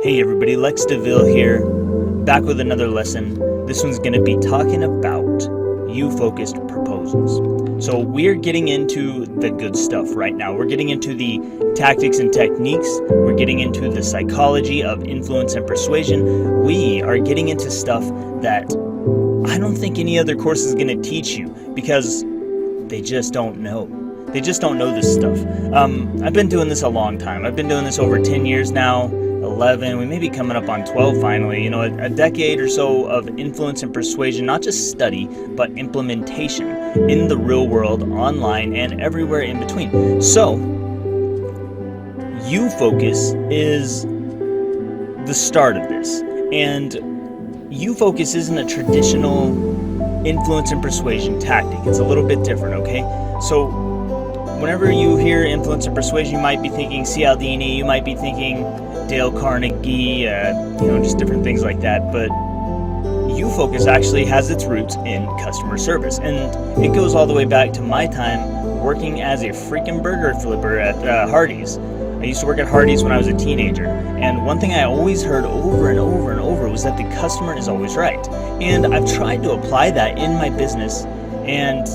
Hey everybody, Lex DeVille here, back with another lesson. This one's going to be talking about you-focused proposals. So we're getting into the good stuff right now. We're getting into the tactics and techniques. We're getting into the psychology of influence and persuasion. We are getting into stuff that I don't think any other course is going to teach you because they just don't know. They just don't know this stuff. I've been doing this a long time. I've been doing this over 10 years now. 11, we may be coming up on 12 finally, a decade or so of influence and persuasion, not just study, but implementation in the real world, online, and everywhere in between. So, you-focus is the start of this. And you-focus isn't a traditional influence and persuasion tactic. It's a little bit different, okay? So, whenever you hear influence and persuasion, you might be thinking Cialdini, you might be thinking Dale Carnegie, just different things like that. But you-focus actually has its roots in customer service. And it goes all the way back to my time working as a freaking burger flipper at Hardee's. I used to work at Hardee's when I was a teenager. And one thing I always heard over and over and over was that the customer is always right. And I've tried to apply that in my business and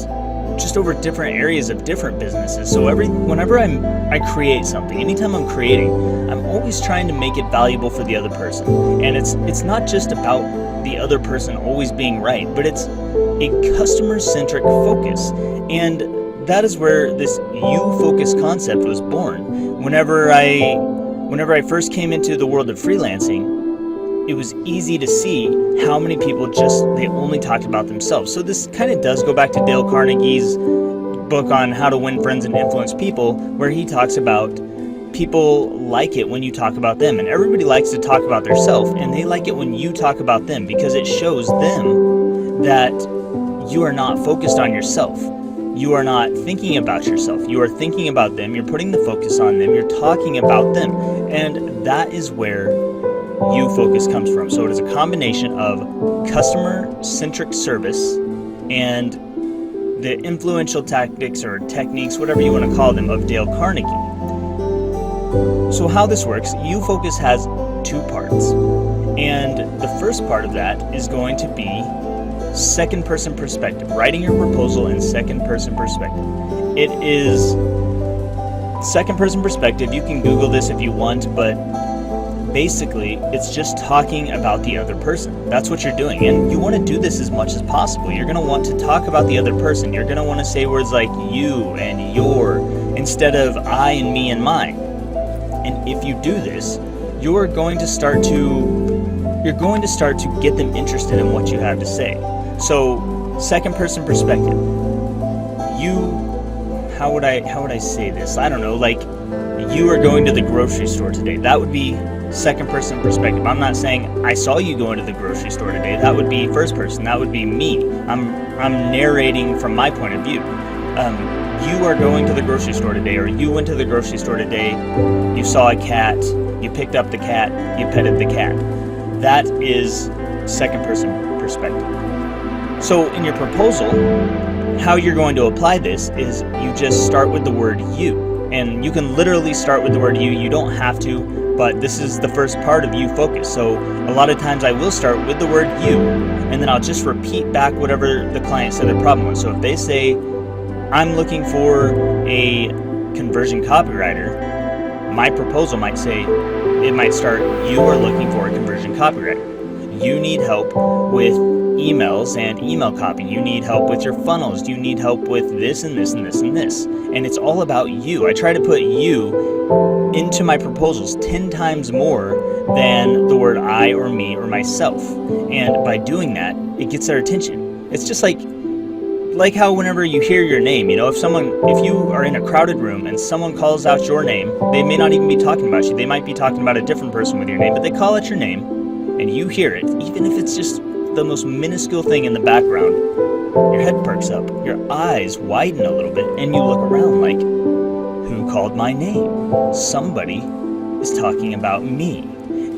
just over different areas of different businesses. So whenever I create something, anytime I'm creating, I'm always trying to make it valuable for the other person. And it's not just about the other person always being right, but it's a customer-centric focus. And that is where this you-focus concept was born. Whenever I first came into the world of freelancing, it was easy to see how many people they only talked about themselves. So this kind of does go back to Dale Carnegie's book on how to win friends and influence people, where he talks about people like it when you talk about them. And everybody likes to talk about themselves, and they like it when you talk about them because it shows them that you are not focused on yourself. You are not thinking about yourself. You are thinking about them. You're putting the focus on them. You're talking about them. And that is where you-focus comes from. So it is a combination of customer-centric service and the influential tactics or techniques, whatever you want to call them, of Dale Carnegie. So how this works, you-focus has two parts. And the first part of that is going to be second-person perspective, writing your proposal in second-person perspective. It is second-person perspective. You can Google this if you want, but basically, it's just talking about the other person. That's what you're doing. And you want to do this as much as possible. You're going to want to talk about the other person. You're going to want to say words like you and your instead of I and me and mine. And if you do this, you're going to start to get them interested in what you have to say. So, second person perspective. How would I say this? I don't know, like you are going to the grocery store today. That would be second person perspective. I'm not saying I saw you going to the grocery store today. That would be first person. That would be me. I'm narrating from my point of view. You are going to the grocery store today, or you went to the grocery store today. You saw a cat. You picked up the cat. You petted the cat. That is second person perspective. So in your proposal, how you're going to apply this is you just start with the word you. And you can literally start with the word you. You don't have to, but this is the first part of you-focus. So a lot of times I will start with the word you, and then I'll just repeat back whatever the client said their problem was. So if they say, I'm looking for a conversion copywriter, my proposal might start, you are looking for a conversion copywriter. You need help with emails and email copy. You need help with your funnels. You need help with this and this and this and this. And it's all about you. I try to put you into my proposals 10 times more than the word I or me or myself. And by doing that, it gets their attention. It's just like how whenever you hear your name, if you are in a crowded room and someone calls out your name, they may not even be talking about you. They might be talking about a different person with your name, but they call out your name and you hear it, even if it's just the most minuscule thing in the background. Your head perks up, your eyes widen a little bit, and you look around like, who called my name? Somebody is talking about me.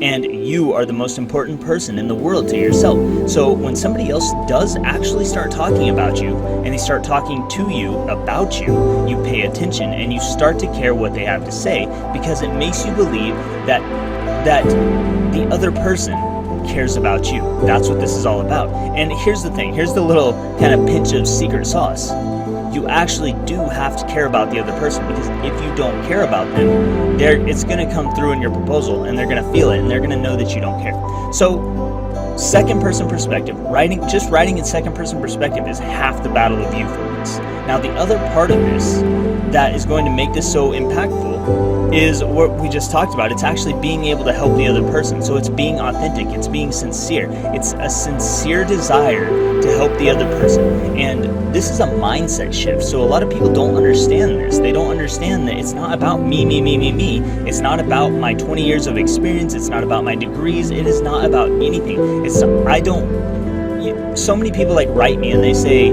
And you are the most important person in the world to yourself. So when somebody else does actually start talking about you, and they start talking to you about you, you pay attention and you start to care what they have to say, because it makes you believe that the other person cares about you. That's what this is all about. And here's the thing, here's the little kind of pinch of secret sauce. You actually do have to care about the other person, because if you don't care about them, it's going to come through in your proposal, and they're going to feel it, and they're going to know that you don't care. So second person perspective, writing in second person perspective is half the battle of you focus. Now the other part of this that is going to make this so impactful is what we just talked about. It's actually being able to help the other person. So it's being authentic, it's being sincere. It's a sincere desire to help the other person. And this is a mindset shift. So a lot of people don't understand this. They don't understand that it's not about me. It's not about my 20 years of experience. It's not about my degrees. It is not about anything. So many people write me and they say,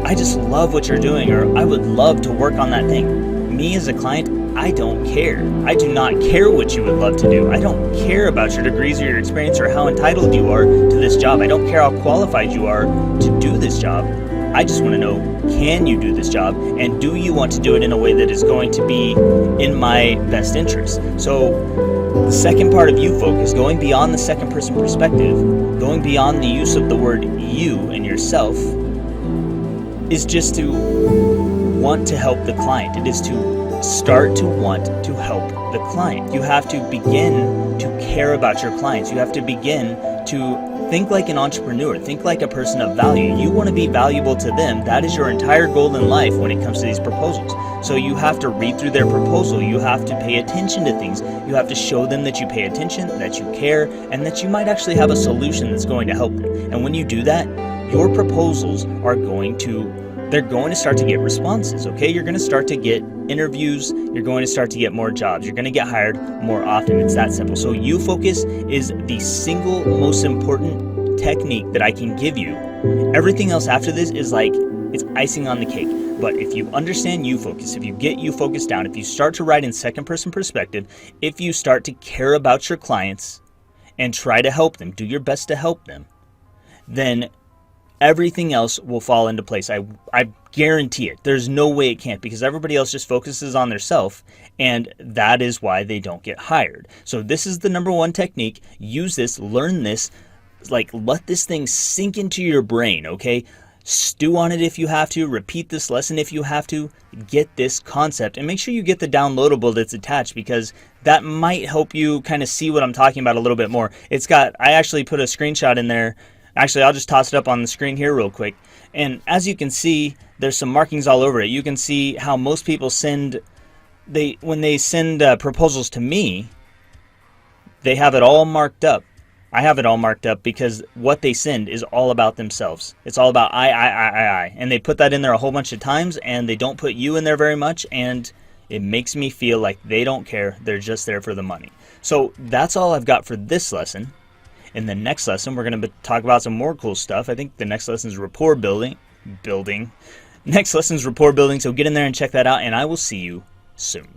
I just love what you're doing, or I would love to work on that thing. Me as a client, I don't care. I do not care what you would love to do. I don't care about your degrees or your experience or how entitled you are to this job. I don't care how qualified you are to do this job. I just want to know, can you do this job? And do you want to do it in a way that is going to be in my best interest? So the second part of you focus, going beyond the second person perspective, going beyond the use of the word you and yourself, is just to want to help the client. It is to start to want to help the client. You have to begin to care about your clients. You have to begin to think like an entrepreneur. Think like a person of value. You want to be valuable to them. That is your entire goal in life when it comes to these proposals. So you have to read through their proposal. You have to pay attention to things. You have to show them that you pay attention, that you care, and that you might actually have a solution that's going to help them. And when you do that, your proposals are going to start to get responses, okay? You're going to start to get interviews. You're going to start to get more jobs. You're going to get hired more often. It's that simple. So you focus is the single most important technique that I can give you. Everything else after this is it's icing on the cake. But if you understand you focus, if you get you focus down, if you start to write in second person perspective, if you start to care about your clients and try to help them, do your best to help them, then everything else will fall into place. I guarantee it. There's no way it can't, because everybody else just focuses on their self, and that is why they don't get hired. So this is the number one technique. Use this, learn this, let this thing sink into your brain, okay? Stew on it if you have to, repeat this lesson if you have to, get this concept, and make sure you get the downloadable that's attached, because that might help you kind of see what I'm talking about a little bit more. I actually put a screenshot in there. Actually, I'll just toss it up on the screen here real quick. And as you can see, there's some markings all over it. You can see how most people when they send proposals to me, they have it all marked up. I have it all marked up because what they send is all about themselves. It's all about I. And they put that in there a whole bunch of times, and they don't put you in there very much, and it makes me feel like they don't care. They're just there for the money. So that's all I've got for this lesson. In the next lesson, we're going to talk about some more cool stuff. I think the next lesson is rapport building. Next lesson is rapport building, so get in there and check that out, and I will see you soon.